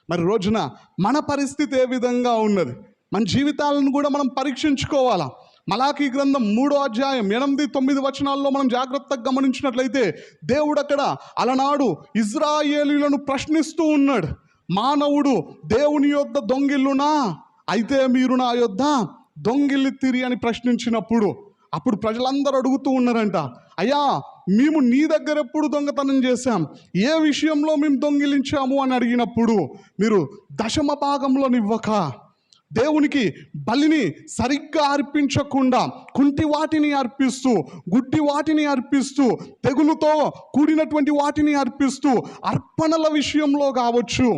A: మరి రోజున మన పరిస్థితి ఏ విధంగా ఉన్నది? మన జీవితాలను కూడా మనం పరీక్షించుకోవాలా. మలాకీ గ్రంథం 3వ అధ్యాయం 8-9 వచనాల్లో మనం జాగ్రత్తగా గమనించినట్లయితే దేవుడు అక్కడ అలనాడు ఇజ్రాయేలీయులను ప్రశ్నిస్తూ ఉన్నాడు. మానవుడు దేవుని యొద్ద దొంగిల్లునా? అయితే మీరు నా యొద్ద దొంగిల్లితిరి అని ప్రశ్నించినప్పుడు అప్పుడు ప్రజలందరూ అడుగుతూ ఉన్నారంట, అయ్యా మేము నీ దగ్గర ఎప్పుడు దొంగతనం చేశాం, ఏ విషయంలో మేము దొంగిలించాము అని అడిగినప్పుడు మీరు దశమ భాగంలోనివ్వక, దేవునికి బలిని సరిగ్గా అర్పించకుండా కుంటి వాటిని అర్పిస్తూ, గుడ్డి వాటిని అర్పిస్తూ, తెగులుతో కూడినటువంటి వాటిని అర్పిస్తూ, అర్పణల విషయంలో కావచ్చు,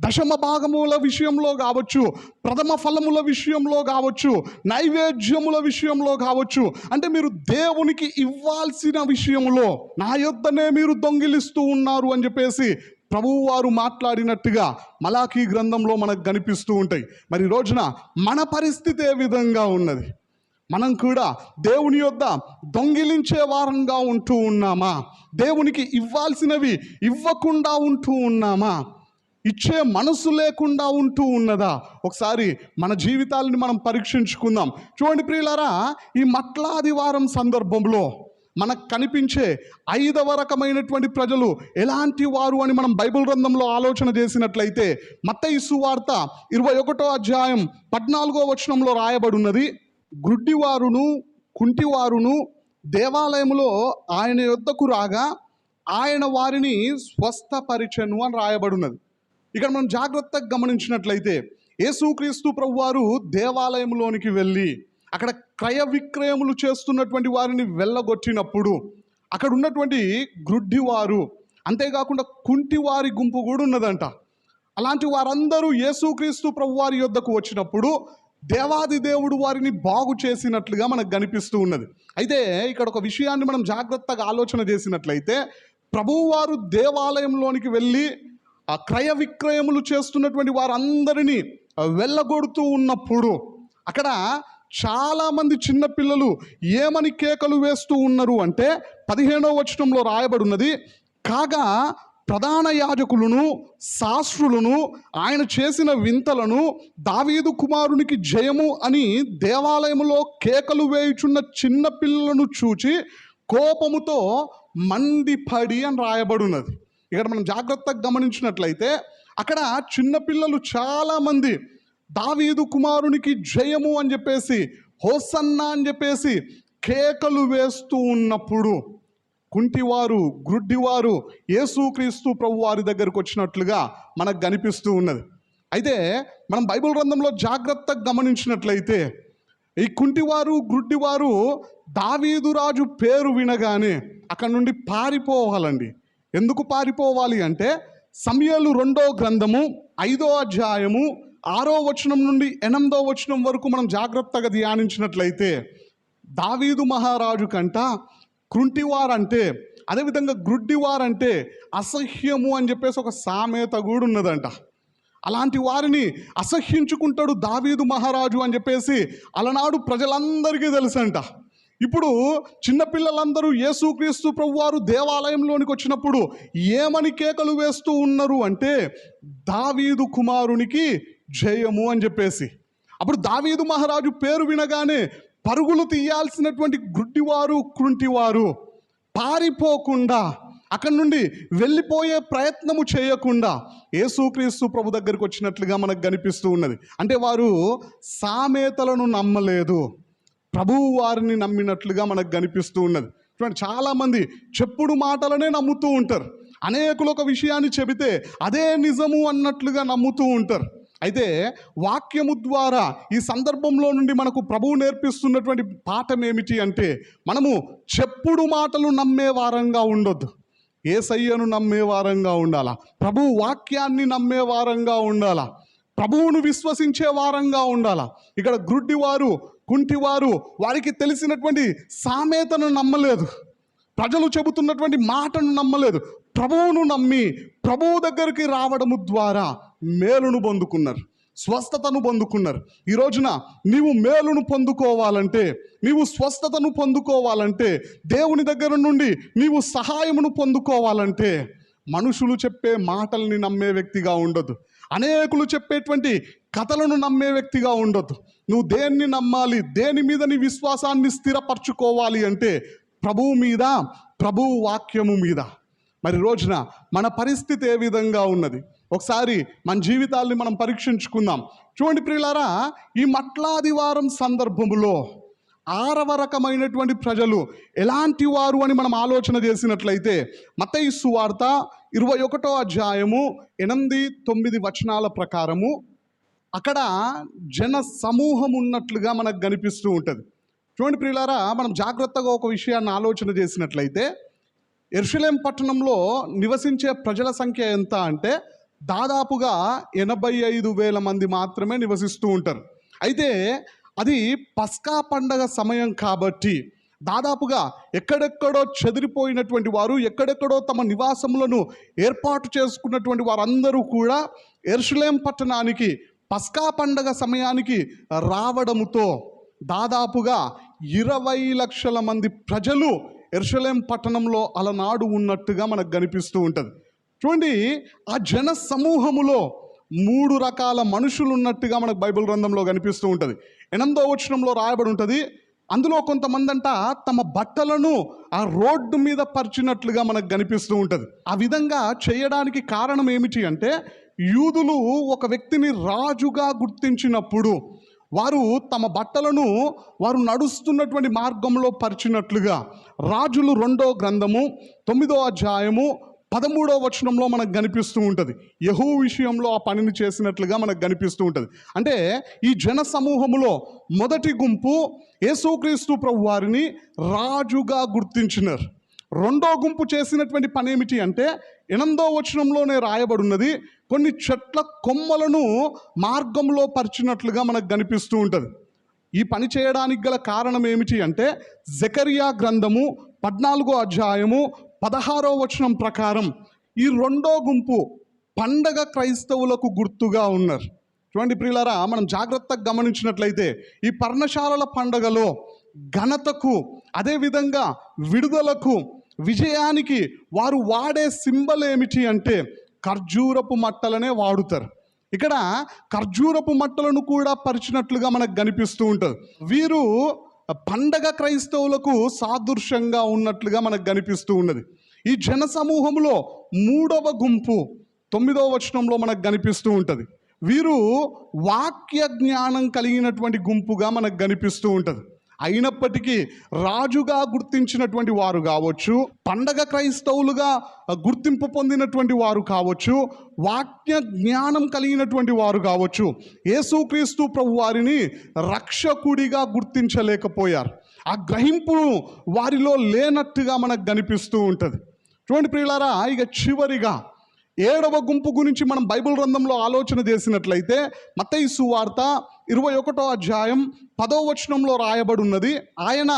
A: దశమ భాగముల విషయంలో కావచ్చు, ప్రథమ ఫలముల విషయంలో కావచ్చు, నైవేద్యముల విషయంలో కావచ్చు, అంటే మీరు దేవునికి ఇవ్వాల్సిన విషయంలో నా యొద్దనే మీరు దొంగిలిస్తూ ఉన్నారు అని చెప్పేసి ప్రభువు వారు మాట్లాడినట్టుగా మలాకీ గ్రంథంలో మనకు కనిపిస్తూ ఉంటాయి. మరి ఈ రోజున మన పరిస్థితి ఏ విధంగా ఉన్నది? మనం కూడా దేవుని యొద్ద దొంగిలించే వారంగా ఉంటూ ఉన్నామా? దేవునికి ఇవ్వాల్సినవి ఇవ్వకుండా ఉంటూ ఉన్నామా? ఇచ్చే మనసు లేకుండా ఉంటూ ఉన్నదా? ఒకసారి మన జీవితాలని మనం పరీక్షించుకుందాం. చూడండి ప్రియులారా, ఈ మట్లాదివారం సందర్భంలో మనకు కనిపించే 5వ రకమైనటువంటి ప్రజలు ఎలాంటి వారు అని మనం బైబిల్ గ్రంథంలో ఆలోచన చేసినట్లయితే, మత్తయి సువార్త 21వ అధ్యాయం 14వ వచనంలో రాయబడి ఉన్నది, గ్రుడ్డివారును కుంటివారును దేవాలయములో ఆయన యొద్దకు రాగా ఆయన వారిని స్వస్థపరిచెను అని రాయబడి ఉన్నది. ఇక్కడ మనం జాగ్రత్తగా గమనించినట్లయితే యేసుక్రీస్తు ప్రభువారు దేవాలయంలోనికి వెళ్ళి అక్కడ క్రయ విక్రయములు చేస్తున్నటువంటి వారిని వెళ్ళగొట్టినప్పుడు అక్కడ ఉన్నటువంటి గ్రుడ్డివారు, అంతేకాకుండా కుంటివారి గుంపు కూడా ఉన్నదంట. అలాంటి వారందరూ యేసుక్రీస్తు ప్రభువారి యొద్దకు వచ్చినప్పుడు దేవాది దేవుడు వారిని బాగు చేసినట్లుగా మనకు కనిపిస్తూ ఉన్నది. అయితే ఇక్కడ ఒక విషయాన్ని మనం జాగ్రత్తగా ఆలోచన చేసినట్లయితే, ప్రభువారు దేవాలయంలోనికి వెళ్ళి ఆ క్రయ విక్రయములు చేస్తున్నటువంటి వారందరినీ వెళ్ళగొడుతూ ఉన్నప్పుడు అక్కడ చాలామంది చిన్నపిల్లలు ఏమని కేకలు వేస్తూ ఉన్నారు అంటే 15వ వచనంలో రాయబడి ఉన్నది, కాగా ప్రధాన యాజకులను శాస్త్రులను ఆయన చేసిన వింతలను, దావీదు కుమారునికి జయము అని దేవాలయంలో కేకలు వేయుచున్న చిన్న పిల్లలను చూచి కోపముతో మండిపడి అని రాయబడి ఉన్నది. ఇక్కడ మనం జాగ్రత్తగా గమనించినట్లయితే అక్కడ చిన్నపిల్లలు చాలామంది దావీదు కుమారునికి జయము అని చెప్పేసి, హోసన్నా అని చెప్పేసి కేకలు వేస్తూ ఉన్నప్పుడు కుంటివారు గ్రుడ్డివారు యేసుక్రీస్తు ప్రభు వారి దగ్గరకు వచ్చినట్లుగా మనకు కనిపిస్తూ ఉన్నది. అయితే మనం బైబిల్ గ్రంథంలో జాగ్రత్తగా గమనించినట్లయితే ఈ కుంటివారు గ్రుడ్డివారు దావీదు రాజు పేరు వినగానే అక్కడ నుండి పారిపోవాలండి. ఎందుకు పారిపోవాలి అంటే సమూయేలు 2వ గ్రంథము 5వ అధ్యాయము 6వ వచనం నుండి 8వ వచనం వరకు మనం జాగ్రత్తగా ధ్యానించినట్లయితే దావీదు మహారాజు కంట కుంటివారంటే, అదేవిధంగా గ్రుడ్డివారంటే అసహ్యము అని చెప్పేసి ఒక సామెత కూడా ఉన్నదంట. అలాంటి వారిని అసహ్యించుకుంటాడు దావీదు మహారాజు అని చెప్పేసి అలనాడు ప్రజలందరికీ తెలుసంట. ఇప్పుడు చిన్నపిల్లలందరూ యేసుక్రీస్తు ప్రభువారు దేవాలయంలోనికి వచ్చినప్పుడు ఏమని కేకలు వేస్తూ ఉన్నారు అంటే దావీదు కుమారునికి జయము అని చెప్పేసి. అప్పుడు దావీదు మహారాజు పేరు వినగానే పరుగులు తీయాల్సినటువంటి గ్రుడ్డివారు కుంటివారు పారిపోకుండా, అక్కడి నుండి వెళ్ళిపోయే ప్రయత్నము చేయకుండా యేసుక్రీస్తు ప్రభు దగ్గరికి వచ్చినట్లుగా మనకు కనిపిస్తూ ఉన్నది. అంటే వారు సామెతలను నమ్మలేదు, ప్రభువు వారిని నమ్మినట్లుగా మనకు కనిపిస్తూ ఉన్నది. చూడండి, చాలామంది చెప్పుడు మాటలనే నమ్ముతూ ఉంటారు. అనేకులు ఒక విషయాన్ని చెబితే అదే నిజము అన్నట్లుగా నమ్ముతూ ఉంటారు. అయితే వాక్యము ద్వారా ఈ సందర్భంలో నుండి మనకు ప్రభువు నేర్పిస్తున్నటువంటి పాఠం ఏమిటి అంటే, మనము చెప్పుడు మాటలు నమ్మే వారంగా ఉండొద్దు, యేసయ్యను నమ్మే వారంగా ఉండాలా, ప్రభు వాక్యాన్ని నమ్మే వారంగా ఉండాలా, ప్రభువును విశ్వసించే వారంగా ఉండాలా. ఇక్కడ గ్రుడ్డివారు కుంటివారు వారికి తెలిసినటువంటి సామెతను నమ్మలేదు, ప్రజలు చెబుతున్నటువంటి మాటను నమ్మలేదు, ప్రభువును నమ్మి ప్రభువు దగ్గరికి రావడము ద్వారా మేలును పొందుకున్నారు, స్వస్థతను పొందుకున్నారు. ఈ రోజున నీవు మేలును పొందుకోవాలంటే, నీవు స్వస్థతను పొందుకోవాలంటే, దేవుని దగ్గర నుండి నీవు సహాయమును పొందుకోవాలంటే మనుషులు చెప్పే మాటల్ని నమ్మే వ్యక్తిగా ఉండొద్దు, అనేకులు చెప్పేటువంటి కథలను నమ్మే వ్యక్తిగా ఉండొద్దు. నువ్వు దేన్ని నమ్మాలి, దేని మీద నీ విశ్వాసాన్ని స్థిరపరచుకోవాలి అంటే ప్రభువు మీద, ప్రభువు వాక్యము మీద. మరి రోజున మన పరిస్థితి ఏ విధంగా ఉన్నది? ఒకసారి మన జీవితాల్ని మనం పరీక్షించుకుందాం. చూడండి ప్రియులారా, ఈ మట్లాదివారం సందర్భములో ఆరవ రకమైనటువంటి ప్రజలు ఎలాంటి వారు అని మనం ఆలోచన చేసినట్లయితే మత్తయి సువార్త 21వ అధ్యాయము 8-9 వచనాల ప్రకారము అక్కడ జన సమూహం ఉన్నట్లుగా మనకు కనిపిస్తూ ఉంటుంది. చూడండి ప్రియులారా, మనం జాగ్రత్తగా ఒక విషయాన్ని ఆలోచన చేసినట్లయితే యెరూషలేము పట్టణంలో నివసించే ప్రజల సంఖ్య ఎంత అంటే దాదాపుగా 85,000 మంది మాత్రమే నివసిస్తూ ఉంటారు. అయితే అది పస్కా పండగ సమయం కాబట్టి దాదాపుగా ఎక్కడెక్కడో చెదిరిపోయినటువంటి వారు, ఎక్కడెక్కడో తమ నివాసములను ఏర్పాటు చేసుకున్నటువంటి వారందరూ కూడా యెరూషలేము పట్టణానికి పస్కా పండగ సమయానికి రావడముతో దాదాపుగా 20 లక్షల మంది ప్రజలు యెరూషలేము పట్టణంలో అలనాడు ఉన్నట్టుగా మనకు కనిపిస్తూ ఉంటుంది. చూడండి, ఆ జన సమూహములో 3 రకాల మనుషులు ఉన్నట్టుగా మనకు బైబిల్ గ్రంథంలో కనిపిస్తూ ఉంటుంది. 8వ వచనంలో రాయబడి ఉంటుంది, అందులో కొంతమంది అంట తమ బట్టలను ఆ రోడ్డు మీద పరిచినట్లుగా మనకు కనిపిస్తూ ఉంటుంది. ఆ విధంగా చేయడానికి కారణం ఏమిటి అంటే యూదులు ఒక వ్యక్తిని రాజుగా గుర్తించినప్పుడు వారు తమ బట్టలను వారు నడుస్తున్నటువంటి మార్గంలో పరిచినట్లుగా రాజులు 2వ గ్రంథము 9వ అధ్యాయము 13వ వచనంలో మనకు కనిపిస్తూ ఉంటుంది. యెహోవా విషయంలో ఆ పనిని చేసినట్లుగా మనకు కనిపిస్తూ ఉంటుంది. అంటే ఈ జన సమూహములో మొదటి గుంపు యేసుక్రీస్తు ప్రభు వారిని రాజుగా గుర్తించినారు. రెండో గుంపు చేసినటువంటి పని ఏమిటి అంటే 8వ వచనంలోనే రాయబడి ఉన్నది, కొన్ని చెట్ల కొమ్మలను మార్గంలో పరిచినట్లుగా మనకు కనిపిస్తూ ఉంటుంది. ఈ పని చేయడానికి గల కారణం ఏమిటి అంటే జకరియా గ్రంథము 14వ అధ్యాయము 16వ వచనం ప్రకారం ఈ రెండో గుంపు పండగ క్రైస్తవులకు గుర్తుగా ఉన్నారు. చూడండి ప్రియులారా, మనం జాగ్రత్తగా గమనించినట్లయితే ఈ పర్ణశాలల పండగలో ఘనతకు, అదేవిధంగా విడుదలకు, విజయానికి వారు వాడే సింబల్ ఏమిటి అంటే ఖర్జూరపు మట్టలనే వాడుతారు. ఇక్కడ ఖర్జూరపు మట్టలను కూడా పరిచినట్లుగా మనకు కనిపిస్తూ ఉంటుంది. వీరు పండగ క్రైస్తవులకు సాదృశ్యంగా ఉన్నట్లుగా మనకు కనిపిస్తూ ఉన్నది. ఈ జన సమూహంలో 3వ గుంపు 9వ వచనంలో మనకు కనిపిస్తూ ఉంటుంది. వీరు వాక్య జ్ఞానం కలిగినటువంటి గుంపుగా మనకు కనిపిస్తూ ఉంటుంది. అయినప్పటికీ రాజుగా గుర్తించినటువంటి వారు కావచ్చు, పండగ క్రైస్తవులుగా గుర్తింపు పొందినటువంటి వారు కావచ్చు, వాక్య జ్ఞానం కలిగినటువంటి వారు కావచ్చు, యేసుక్రీస్తు ప్రభు వారిని రక్షకుడిగా గుర్తించలేకపోయారు. ఆ గ్రహింపు వారిలో లేనట్టుగా మనకు కనిపిస్తూ ఉంటుంది. చూడండి ప్రియులారా, ఇక చివరిగా 7వ గుంపు గురించి మనం బైబిల్ గ్రంథంలో ఆలోచన చేసినట్లయితే మత్తయి సువార్త 21వ అధ్యాయం 10వ వచనంలో రాయబడి ఉన్నది, ఆయన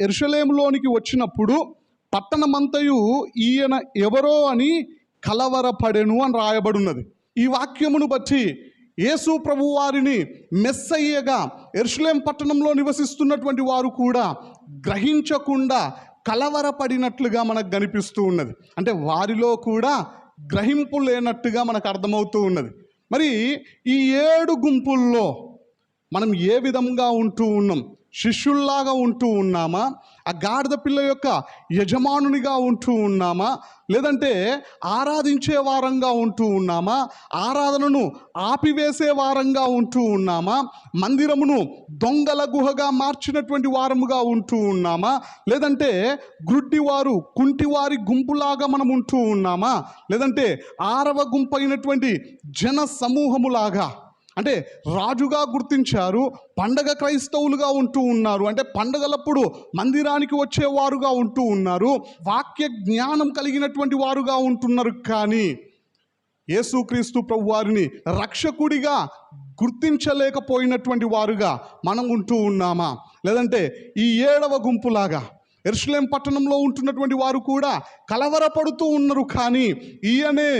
A: యెరూషలేములోనికి వచ్చినప్పుడు పట్టణమంతయు ఈయన ఎవరో అని కలవరపడెను అని రాయబడి ఉన్నది. ఈ వాక్యమును బట్టి యేసు ప్రభు వారిని మెస్సయ్యగా యెరూషలేము పట్టణంలో నివసిస్తున్నటువంటి వారు కూడా గ్రహించకుండా కలవరపడినట్లుగా మనకు కనిపిస్తూ ఉన్నది. అంటే వారిలో కూడా గ్రహింపు లేనట్టుగా మనకు అర్థమవుతూ ఉన్నది. మరి ఈ 7 గుంపుల్లో మనం ఏ విధంగా ఉంటూ ఉన్నాం? శిష్యుల్లాగా ఉంటూ ఉన్నామా? ఆ గాడిద పిల్ల యొక్క యజమానునిగా ఉంటూ ఉన్నామా? లేదంటే ఆరాధించే వారంగా ఉంటూ ఉన్నామా? ఆరాధనను ఆపివేసే వారంగా ఉంటూ ఉన్నామా? మందిరమును దొంగల గుహగా మార్చినటువంటి వారముగా ఉంటూ ఉన్నామా? లేదంటే గ్రుడ్డివారు కుంటివారి గుంపులాగా మనం ఉంటూ ఉన్నామా? లేదంటే 6వ గుంపు అయినటువంటి జన సమూహములాగా, అంటే రాజుగా గుర్తించారు, పండగ క్రైస్తవులుగా ఉంటూ ఉన్నారు, అంటే పండగలప్పుడు మందిరానికి వచ్చేవారుగా ఉంటూ ఉన్నారు, వాక్య జ్ఞానం కలిగినటువంటి వారుగా ఉంటున్నారు, కానీ యేసుక్రీస్తు ప్రభు వారిని రక్షకుడిగా గుర్తించలేకపోయినటువంటి వారుగా మనం ఉంటూ ఉన్నామా? లేదంటే ఈ 7వ గుంపులాగా యెరూషలేము పట్టణంలో ఉంటున్నటువంటి వారు కూడా కలవరపడుతూ ఉన్నారు, కానీ ఈయనే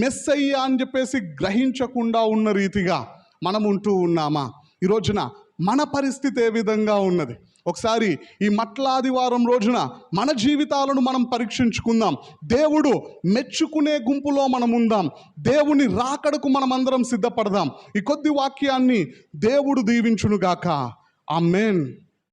A: మెస్సయ్య అని చెప్పేసి గ్రహించకుండా ఉన్న రీతిగా మనం ఉంటూ ఉన్నామా? ఈ రోజున మన పరిస్థితి ఏ విధంగా ఉన్నది? ఒకసారి ఈ మట్లాదివారం రోజున మన జీవితాలను మనం పరీక్షించుకుందాం. దేవుడు మెచ్చుకునే గుంపులో మనం ఉందాం. దేవుని రాకడకు మనం అందరం సిద్ధపడదాం. ఈ కొద్ది వాక్యాన్ని దేవుడు దీవించునుగాక. ఆమేన్.